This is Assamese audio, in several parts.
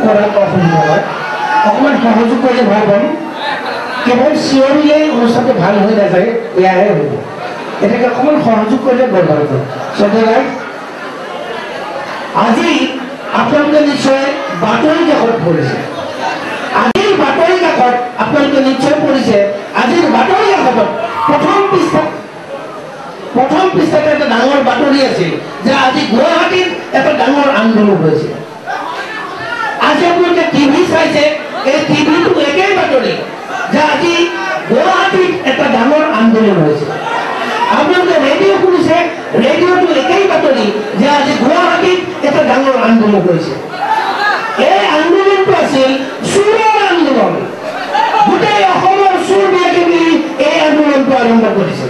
কৰাত অসুবিধা হয় অকণমান সহযোগ কৰিলে ভাল পাম কেৱল চিঞৰিলেই অনুষ্ঠানটো ভাল হৈ নাযায় এয়াহে হ'ব এটাকে অকণমান সহযোগ কৰিলে বৰ ভাল পাম সদায় আজি আপোনালোকে নিশ্চয় বাতৰি কাকত পঢ়িছে আজিৰ বাতৰি কাকত আপোনালোকে নিশ্চয় পঢ়িছে আজিৰ বাতৰি কাকতত প্ৰথম পৃষ্ঠাত এটা ডাঙৰ বাতৰি আছিল যে আজি গুৱাহাটীত এটা ডাঙৰ আন্দোলন হৈছে আজি আপোনালোকে টিভি চাইছে এই টিভিটো একেই বাতৰি যে আজি গুৱাহাটীত এটা ডাঙৰ আন্দোলন হৈছে আপোনালোকে ৰেডিঅ' শুনিছে ৰেডিঅ'টো একেই বাতৰি যে আজি গুৱাহাটীত এটা ডাঙৰ আন্দোলন হৈছে এই আন্দোলনটো আছিল চুৰৰ আন্দোলন গোটেই অসমৰ চুৰবিলাকে মিলি এই আন্দোলনটো আৰম্ভ কৰিছে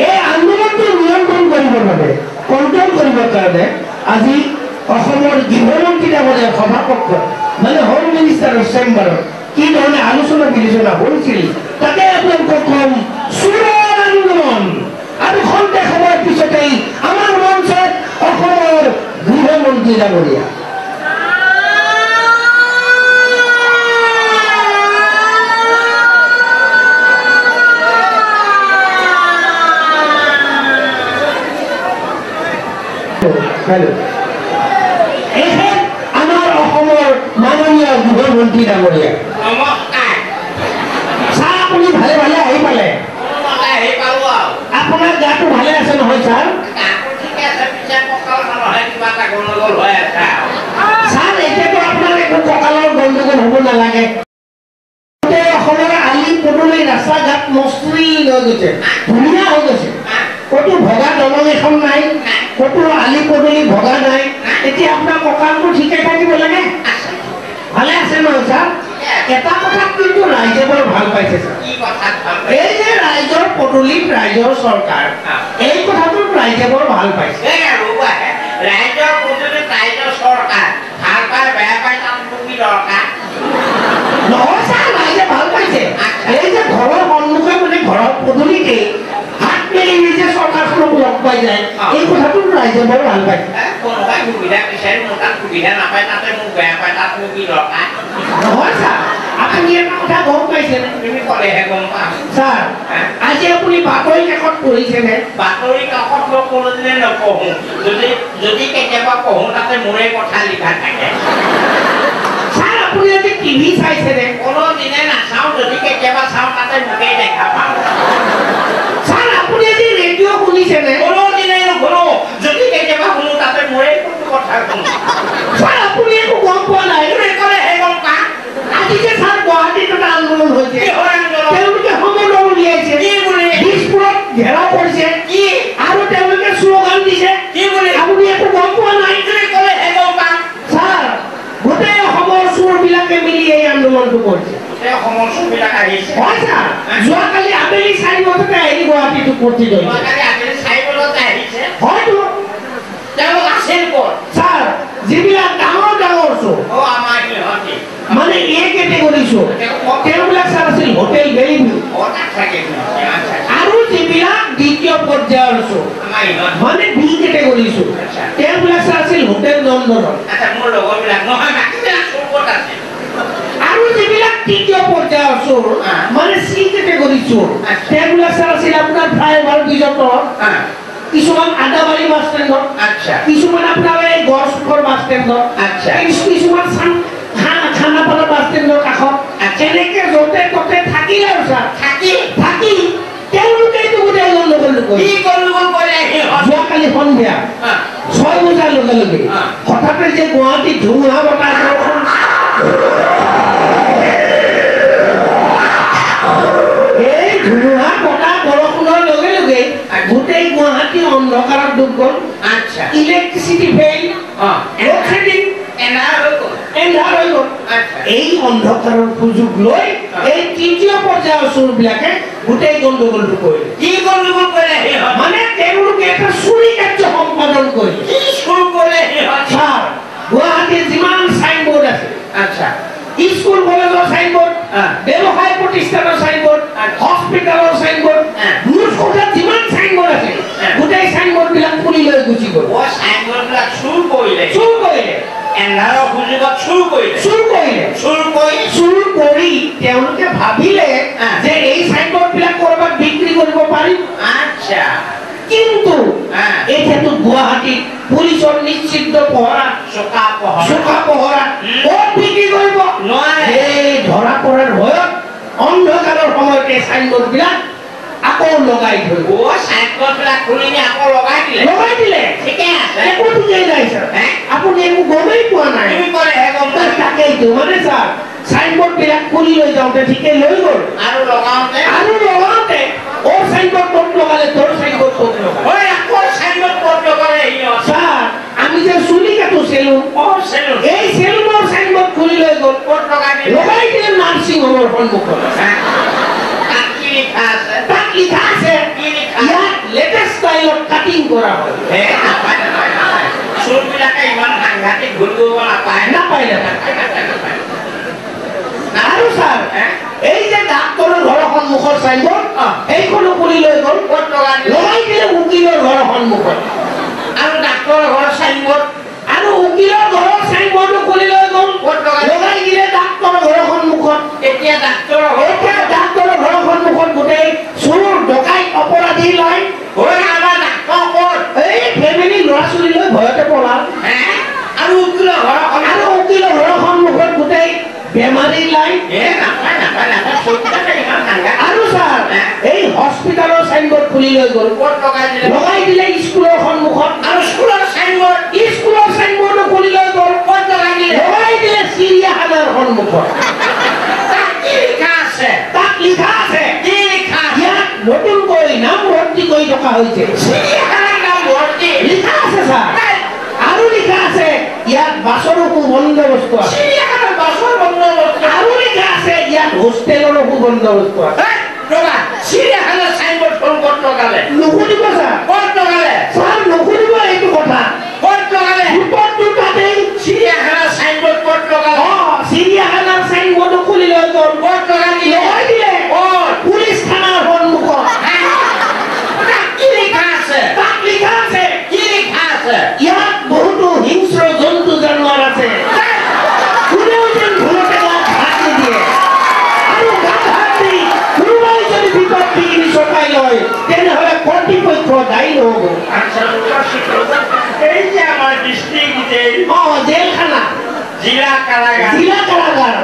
এই আন্দোলনটো নিয়ন্ত্ৰণ কৰিবৰ বাবে কণ্ট্ৰল কৰিবৰ কাৰণে আজি অসমৰ গৃহমন্ত্ৰী ডাঙৰীয়া সভাকক্ষত মানে হোম মিনিষ্টাৰৰ চেম্বাৰত কি ধৰণে আলোচনা বিলোচনা হৈছিল তাকে আপোনালোকক কম চুৰৰ আন্দোলন আৰু খন্তেক সময়ৰ পিছতেই আমাৰ মঞ্চত অসমৰ গৃহমন্ত্ৰী ডাঙৰীয়া আমাৰ অসমৰ মাননীয় গৃহমন্ত্ৰী ডাঙৰীয়া ছাৰ আপুনি ভালে ভালে আহি পালে আপোনাৰ গাটো ভালে আছে নহয় ছাৰ ছাৰ এতিয়াতো আপোনাৰ একো কঁকালৰ গণ্ডগোল হ'ব নালাগে অসমৰ আলি পদূলি ৰাস্তা ঘাট মস্তি লৈ গৈছে ধুনীয়া হৈ গৈছে ক'তো ভগা দলং এখন নাই ক'তো আলি পদূলি ভগা নাই এতিয়া আপোনাৰ কঁকালটো ঠিকে থাকিব লাগে ভালে আছে নহয় ছাৰ এটা কথাত কিন্তু ৰাইজে বৰ ভাল পাইছে ছাৰ এই যে ৰাইজৰ পদূলিত ৰাইজৰ চৰকাৰ এই কথাটোত ৰাইজে বৰ ভাল পাইছে ৰাইজৰ পদূলিত ৰাইজৰ চৰকাৰ ভাল পায় বেয়া পায় তাত কি দৰকাৰ নহয় ছাৰ ৰাইজে ভাল পাইছে এই যে ঘৰৰ সন্মুখে মানে ঘৰৰ পদূলিতে হাত মেলি নিজে চৰকাৰখনক লগ পাই যায় এই কথাটো ৰাইজে বৰ ভাল পাইছে কোনোবাই সুবিধা বিচাৰি মোৰ তাত সুবিধা নাপায় তাতে মোক বেয়া পায় তাত মোক কি দৰকাৰ নহয় ছাৰ আপুনি এটা কথা গম পাইছেনে তুমি ক'লেহে গম পাম ছাৰ আজি আপুনি বাতৰি কাকত পঢ়িছেনে বাতৰি কাকত মই কোনোদিনে নপঢ়োঁ যদি কেতিয়াবা পঢ়োঁ তাতে মোৰে কথা লিখা থাকে ছাৰ আপুনি আজি টিভি চাইছেনে কোনোদিনে নাচাওঁ যদি কেতিয়াবা চাওঁ তাতে মোকেই দেখা পাওঁ ছাৰ আপুনি আজি ৰেডিঅ' শুনিছেনে কোনোদিনে নুশুনো যদি কেতিয়াবা শুনো তাতে মোৰে কথা শুনো ছাৰ আপুনি একো গম পোৱা নাই ক'লেহে গম পাম আজি যে ছাৰ গুৱাহাটীত এটা আন্দোলন হৈছে তেওঁলোকে সমদল উলিয়াইছে দিছপুৰত ঘেৰাও কৰিছে কি আৰু তেওঁলোকে শ্লোগান দিছে কি বুলি আপুনি একো গম পোৱা নাই ক'লেহে গম পাম ছাৰ গোটেই অসমৰ চোৰবিলাকে মিলি এই আন্দোলনটো কৰিছে অসমৰ চুৰবিলাক আহিছে হয় ছাৰ যোৱাকালি আবেলি 4 বজাতে আহি গুৱাহাটীত উপস্থিত হৈছে যোৱাকালি আবেলি 4 বজাতে আহিছে হয়তো তেওঁলোক আছিল ক'ত ছাৰ যিবিলাক ডাঙৰ ডাঙৰ চোৰ আমাৰ সিহঁতি মানে এ কেটেগৰী চোৰ তেওঁবিলাক ছাৰ আছিল হোটেল বেলিভিউ আৰু যিবিলাক দ্বিতীয় পৰ্যায়ৰ চোৰ মানে বি কেটেগৰী চোৰ তেওঁবিলাক ছাৰ আছিল হোটেল নন্দনত মোৰ লগৰবিলাক নহয় বাকীবিলাক চোৰ ক'ত আছে আৰু যিবিলাক তৃতীয় পৰ্যায়ৰ চোৰ মানে চি কেটেগৰী চোৰ তেওঁবিলাক ছাৰ আছিল আপোনাৰ ফ্লাইঅভাৰ ব্ৰিজৰ তলত কিছুমান আদাবাৰী বাছ ষ্টেণ্ডত কিছুমান আপোনাৰ এই গড়চুকৰ বাছ ষ্টেণ্ডত কিছুমান খানাপাৰা বাছ ষ্টেণ্ডৰ কাষত এনেকে য'তে ত'তে থাকিল আৰু ছাৰ থাকি তেওঁলোকেতো গোটেই গণ্ডগোল কৰিলে যোৱাকালি সন্ধিয়া 6 বজাৰ লগে লগে হঠাতে যে গুৱাহাটীত ধুমুহা বতাহ বৰষুণ এই ধুমুহা বতাহ বৰষুণৰ লগে লগে গোটেই গুৱাহাটী অন্ধকাৰত ডুব গ'ল ইলেক্ট্ৰিচিটি ফেইল লোডশেডিং এন্ধাৰ হৈ গ'ল এই অন্ধকাৰৰ সুযোগ লৈ এই তৃতীয় পৰ্যায়ৰ চোৰবিলাকে গোটেই গণ্ডগোলটো কৰিলে কি গণ্ডগোল কৰিলে মানে তেওঁলোকে এটা চুৰি কাৰ্য সম্পাদন কৰিলে কি চুৰ কৰিলে ছাৰ গুৱাহাটীৰ যিমান চাইনবোৰ্ড আছে স্কুল কলেজৰ চাইনবোৰ্ড ব্যৱসায় প্ৰতিষ্ঠানৰ চাইনবোৰ্ড হস্পিটেলৰ চাইনবোৰ্ড নিউজ কোঠাত যিমান চাইনবোৰ্ড আছে গোটেই চাইনবোৰ্ডবিলাক পুৰি লৈ গুচি গ'ল চাইনবোৰ্ডবিলাক চুৰ কৰিলে চুৰ কৰিলে এন্ধাৰৰ সুযোগত চুৰ চুৰ কৰি তেওঁলোকে ভাবিলে যে এই সাইনবোৰ্ড বিলাক কৰবাত বিক্ৰী কৰিব পাৰি আচ্ছা কিন্তু এতিয়াতো গুৱাহাটী পুলিচৰ নিশ্চিত পহৰা চকা পহৰা ক'ত বিক্ৰী কৰিব নোৱাৰে এই ধৰা পৰাৰ ভয়ত অন্ধকাৰৰ সময়তে সাইনবোর্ড বিলাক আকৌ লগাই থৈ ও সাইনবোর্ড বিলাক খুলিনি আকৌ লগাই দিলে ঠিকে আছে একো ঠিকেই নাই স্যার আপুনি একো গমেই পোৱা নাই তুমি কৰে গম তাকেইতো মানে স্যাৰ সাইনবোৰ্ড বিলাক খুলি লৈ যাওঁতে ঠিকে লৈ গ'ল আৰু লগাওঁতে ও সাইনবোৰ্ড ক'ত লগালে তোৰ সাইনবোর্ড ক'ত লগালে ওই আকৌ সাইনবোর্ড ক'ত লগালে স্যার আমি যে চুলি কাটো চেলুন এই চেলুনৰ সাইনবোৰ্ড খুলি লৈ গ'ল ক'ত লগাই দিলে নাৰ্ছিং হোমৰ সন্মুখত তাত লিখা আছে ইয়াত লেটেষ্ট ষ্টাইলত কাটিং কৰা হয় চুলবিলাকে ইমান সাংঘাতিক ভুল কৰিব নাপায় আৰু স্যাৰ এই যে ডাক্তৰৰ ঘৰৰ সন্মুখৰ সাইনবোৰ্ড এইখনো খুলি লৈ গ'ল ক'ত লগাই দিলে উকিলৰ ঘৰৰ সন্মুখত আৰু ডাক্তৰৰ ঘৰৰ সাইনবোৰ্ড আৰু উকিলৰ ঘৰৰ সাইনবোৰ্ডো খুলি লৈ গ'ল ক'ত লগাই দিলে ডাক্তৰৰ ঘৰৰ সন্মুখত এতিয়া ডাক্তৰৰ ঘৰৰ সন্মুখত গোটেই চোৰ ডকাইত অপৰাধী লয় আমাৰ ডাক্তৰ ক'ত এই ফেমিলি ল'ৰা ছোৱালী লৈ ভয়তে পলাল আৰু উকিলৰ ঘৰৰ সন্মুখত গোটেই বেমাৰী লাই আৰু স্যাৰ এই হস্পিটালৰ সাইনবোৰ্ড খুলি লৈ গ'ল লগাই দিলে স্কুলৰ সন্মুখত আৰু স্কুলৰ সাইনবোৰ্ডো খুলি লৈ গ'ল লগাই দিলে চিৰিয়াখানাৰ সন্মুখত তাত লিখা আছে ইয়াত নতুনকৈ নাম ভৰ্তি কৰি থকা হৈছে লিখা আছে স্যাৰ আৰু লিখা আছে ইয়াত বাছৰো সুবন্দোবস্ত আছে আৰু লিখা আছে ইয়াত হোষ্টেলৰো সুবন্দোবস্ত আছে চিৰিয়াখানাৰ সাইনবোৰ্ড ক'ত লগালে নুশুনিব স্যাৰ স্যাৰ নুশুনিব এইটো কথা ক'ত লগালে তাতেই চিৰিয়াখানাৰ সাইনবোৰ্ড ক'ত লগালে চিৰিয়াখানাৰ সাইনবোৰ্ডো খুলি লৈ গ'ল ক'ত লগাই দিলে পুলিচ থানাৰ সন্মুখত তাত লিখা আছে ইয়াত বহুতো হিংস্ৰ জন্তু জানোৱাৰ আছে কোনেও যেন ভুলতে গাত হাত নিদিয়ে আৰু গাত হাত দি কোনোবাই যদি বিপদ বিঘিনি চপাই লয় তেনেহ'লে কৰ্তৃপক্ষ দায়ী নহ'ব এই যে আমাৰ ডিষ্ট্ৰিক্ট জেলখানা জিলা কাৰাগাৰ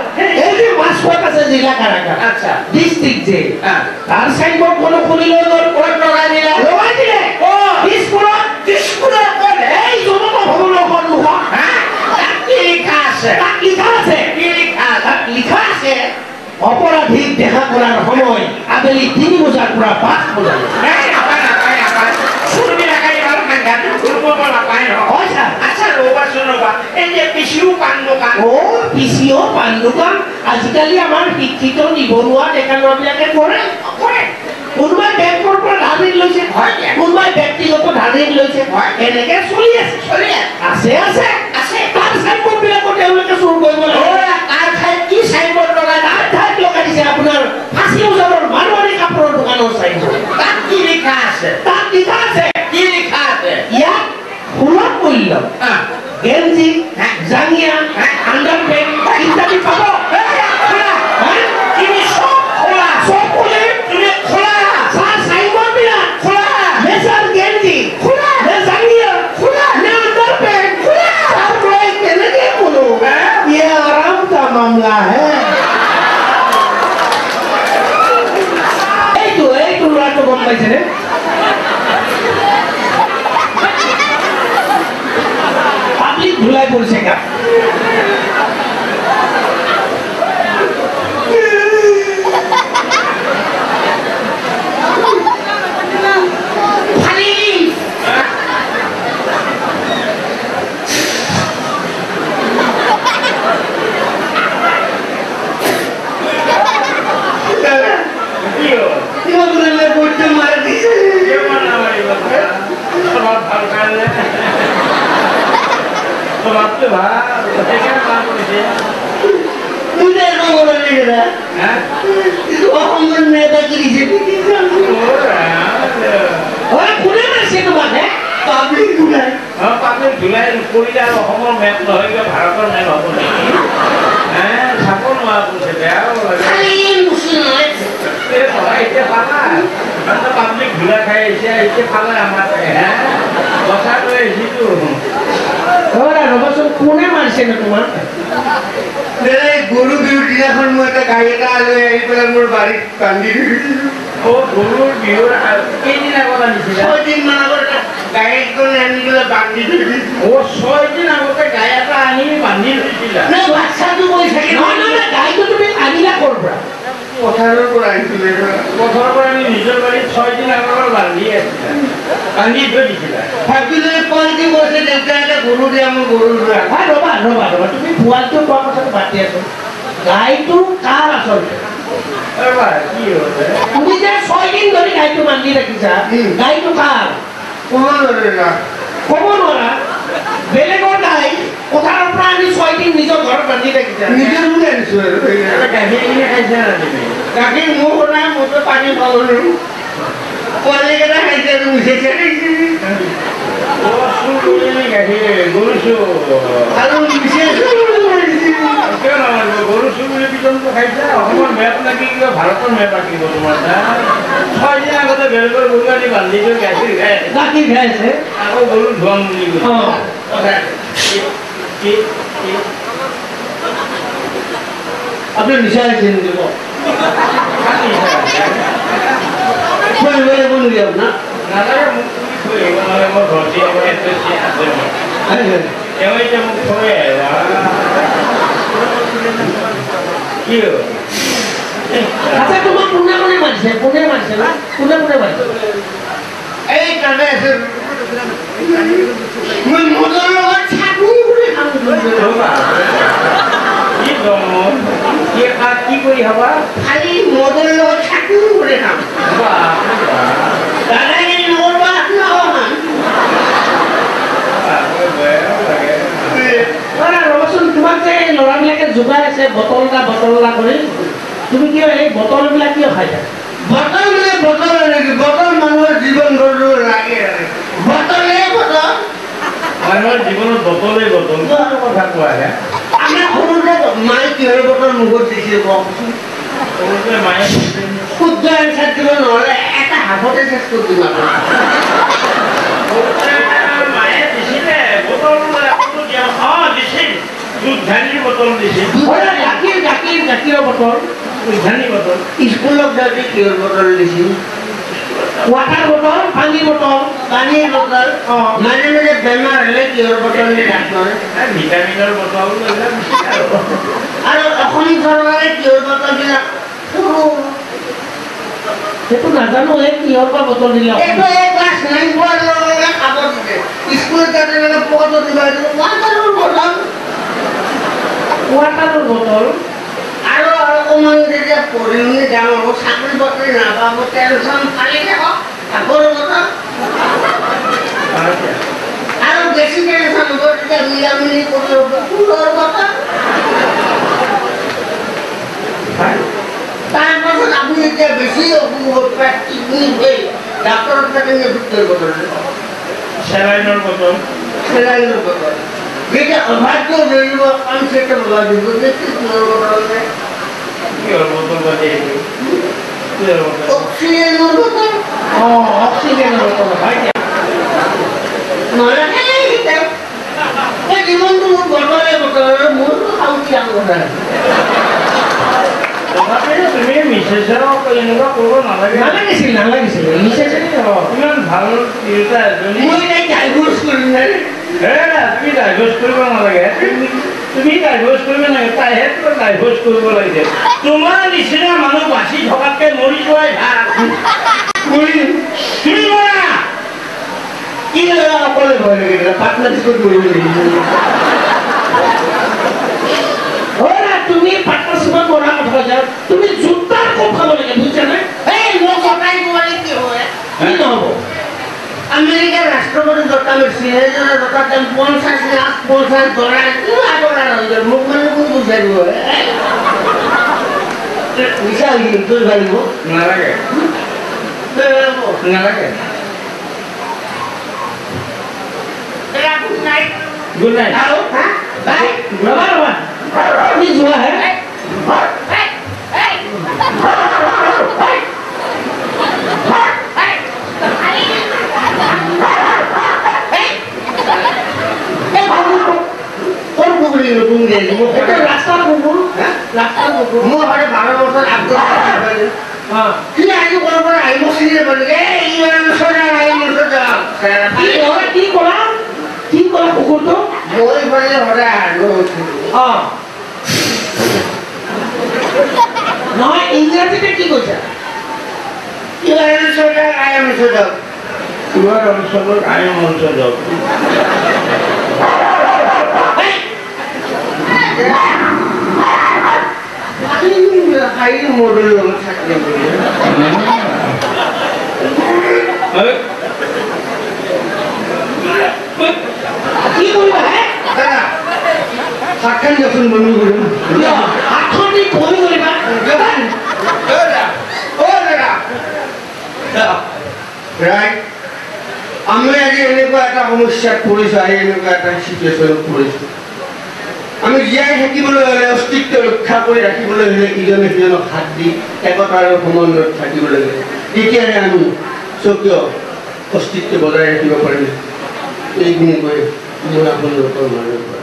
এই যে মাছখোৱাত আছে জিলা কাৰাগাৰ আচ্ছা ডিষ্ট্ৰিক্ট জেল তাৰ সাইনবোর্ড কোনো খুলি লৈ গ'ল লগাই দিলে স্কুলত এই জনতা ভৱনৰ সন্মুখত তাত লিখা আছে অপৰাধীক দেখা কৰাৰ সময় আবেলি 3 বজাৰ পৰা 5 বজালৈ আজিকালি আমাৰ শিক্ষিত নিবনুৱা ডেকা ল'ৰাবিলাকে কৰে কোনোবাই বেংকৰ পৰা ধাৰ ঋণ লৈছে কোনোবাই ব্যক্তিগত ধাৰ ঋণ লৈছে এনেকে চলি আছে তাৰ সাইনবোৰ্ড বিলাকো তেওঁলোকে চুৰ কৰিব লাগে তাৰ ঠাইত কি সাইনবোৰ্ড লগাই তাৰ ঠাইত লগাই দিছে আপোনাৰ ফাঁচি ওজনৰ মাৰোৱাৰী কাপোৰৰ দোকানৰ সাইনবোৰ্ড তাত কি লিখা আছে ইয়াত সুলভ মূল্য গেঞ্জি জাঙিয়া আণ্ডাৰপেণ্ট ইত্যাদি পাব मामला है এইটো ল'ৰাটো গম পাইছে নে পাব্লিক ধুলাই পৰিছে গা পাব্লিক জুলাই কৰিলে আৰু অসমৰ মেপ নহয় ভাৰতৰ মেপ হ'ব নেকি ধুলা খাই আহিছে খালে আমাৰ কথা কৈ আহিছো ৰ'বচোন কোনে মাৰিছে নে তোমাক গৰু বিহুৰ দিনাখন মই এটা গাড়ী এটা লৈ আহি পেলাই মোৰ বাৰীত বান্ধি দিছিলোঁ গৰুৰ বিহুৰ কেইদিন আগত আনিছিলা 6 দিন মান আগত গাড়ী এখন আনি পেলাই বান্ধি দিছিলোঁ 6 দিন আগতে গাই এটা আনি বান্ধি থৈছিলা বাচ্চাটো কৈ থাকে নহয় গাড়ীটো তুমি আনিলা ক'ৰ পৰা পথাৰৰ পৰা আহিছিলে পথাৰৰ পৰা আমি নিজৰ বাৰীত 6 দিন আগৰ বান্ধি আছিলা বান্ধি থৈ দিছিলা ভাবিলে পোৱালি কৈছে দেউতা এটা গৰু দিয়া মোৰ গৰু ৰ'বা তুমি পোৱালিটো কোৱা কথাটো পাতি আছো গাইটো কাৰ আচলতে কি হৈছে তুমি যে 6 দিন ধৰি গাইটো বান্ধি ৰাখিছা গাইটো কাৰ ক'ব নোৱাৰা বেলেগৰ গাই পথাৰৰ পৰা আনি 6 দিন নিজৰ ঘৰত বান্ধি ৰাখিছা নিজৰ বুলি আনিছো আৰু গাখীৰ কিনি খাইছা না তুমি গাখীৰ মোৰ পৰা মইতো পানী পাবলৈ পোৱালিকেইটা খাইছে আৰু মুচিছে চুৰ কৰিলে গাখীৰ গৰু চুৰ আৰু কিয় নামাৰিব গৰু চুৰ বুলি পিটনটো খাইছা অসমৰ মেপ লাগি কিবা ভাৰতৰ মেপ আঁকিব তোমাৰ 6 দিন আগতে বেলেগৰ গৰু আনি বান্ধি থৈ গাখীৰ খাই আছে আকৌ গৰু ধোৱাম বুলি আপুনি নিচা হৈছে নেকি নালাগে মোক থৈ আহিব নহ'লে মোৰ ঘৰতে আছে তেওঁ এতিয়া মোক থৈ কি আচ্ছা তোমাক কোনে মাৰিছে না কোনে মাৰিছে এই কাৰণে আছে মই মদৰ লগত চাকৰি কৰি কি কৰি হবা খালি মদৰ লগত চাকৰি কৰি খাম দাদাগিৰি নকৰবা ৰ'বচোন তোমাক যে ল'ৰাবিলাকে যোগাই আছে বটল এটা কৰি তুমি কিয় এই বটলবিলাক কিয় খাই থাকা বটল বটল মানুহৰ জীৱন গঢ়িব লাগে মানুহৰ জীৱনত বটলেই বটল কথা কোৱা হে আমাৰ সৰুতে মায়ে কিহৰ বটল মুখত দিছিল কওকচোন সৰুতে মায়ে শুদ্ধ এনচাৰ দিব নহ'লে এটা হাফতে চেষ্টা কৰি দিম মায়ে দিছিলে বটল দিছিল দুধানিৰ বটল দিছিল গাখীৰৰ বটল দুধানি বটল স্কুলত যাওঁতে কিহৰ বটল দিছিল ৱাটাৰ বটল পানীৰ বটল মাজে মাজে বেমাৰ হ'লে কিহৰ বটল দি ডাক্তৰ ভিটামিনৰ বটল আৰু অসম চৰকাৰে কিহৰ বটল বিলাক সেইটো নাজানো এই কিহৰ পৰা বটল দিলে এইটো এই ক্লাছ 9 পোৱাৰ লগে লগে খাব দিছে স্কুলত যাওঁতে মানে পকেটত দিবা ৱাটাৰৰ বটল আৰু অকণমান যেতিয়া পঢ়ি শুনি ডাঙৰ হ'ব চাকৰি বাকৰি নাপাব টেনশ্যন খালি থাকক কাপোৰৰ বটল আৰু বেছি টেনশ্যন হ'ব তেতিয়া মিলা মিলি কৰি হ'ব ফুলৰ বটল তাৰপাছত আপুনি যেতিয়া বেছি অসুখ পায় কিডনি হৈ ডাক্তৰৰ তাতে ভিতৰৰ বটল চেলাইনৰ বটল যেতিয়া অভাৰটো ধৰিব কনচেপ্ট লগাই দিব যে কিহৰ বটল কিহৰ বটল বাদে অক্সিজেনৰ বটল অক্সিজেনৰ বটল নহ'লে এই জীৱনটো মোৰ বটলে বটল মোৰতো খাউতি কথা তথাপিও তুমি মিছেছক এনেকুৱা কৰিব নালাগিছিল মিছেছে ইমান ভাল তিৰোতা এজনী মই ডাইভৰ্চ কৰিম তুমি ডাইভৰ্চ কৰিব নালাগে তুমি ডাইভৰ্চ কৰিব নালাগে তাইহে ডাইভৰ্চ কৰিব লাগে তোমাৰ নিচিনা মানুহ বাচি থকাতকৈ মৰি যোৱাই ভাল তুমি মৰা কি অকলে ভয় লাগে পাৰ্টনাৰশ্বিপত কৰিব লাগিব তুমি পাৰ্টনাৰশ্বিপত কৰা কথা যাও তুমি জোতাৰ খুব খাব লাগে বুজিছানে এই মোক সদায় নোৱাৰি কি হয় কি নহ'ব আমেৰিকাৰ ৰাষ্ট্ৰপতি জোতা মাৰিছে সেইজনে জোতা দাম 50 ডলাৰ হৈ গ'ল মোক মানে কোন বুজাই দিব মিছা হৈ তোৰ ভাবিব নালাগে নালাগে গুড নাইট আৰু বাই ৰবা তুমি যোৱা হে এইটো ৰাস্তাৰ কুকুৰ ৰাস্তাৰ কুকুৰ মোৰ ঘৰে 12 বছৰ আগত কি আজি কৰবাৰ আহিব চিনি নাপালো কি ক'লা কুকুৰটো মই ঘৰে ঘৰে আনো নহয় ইংৰাজীতে কি কৈছা তোমাৰ অঞ্চলৰ আইন অঞ্চলত মডেল লগত থাকিলে কি কৰিবা দাদা ভাতখান দিয়কচোন বমি কৰিম হাতখন দি বমি কৰিবা ৰাইট আমি আজি এনেকুৱা এটা সমস্যাত পৰিছোঁ আহি এনেকুৱা এটা চিটুৱেশ্যনত পৰিছোঁ আমি জীয়াই থাকিবলৈ হ'লে অস্তিত্ব ৰক্ষা কৰি ৰাখিবলৈ হ'লে ইজনে সিজনক হাত দি একতা আৰু সমন্বয়ত থাকিবলৈ হ'লে তেতিয়াহে আমি স্বকীয় অস্তিত্ব বজাই ৰাখিব পাৰিম এইখিনি কৈ মই আপোনালোকৰ মাজত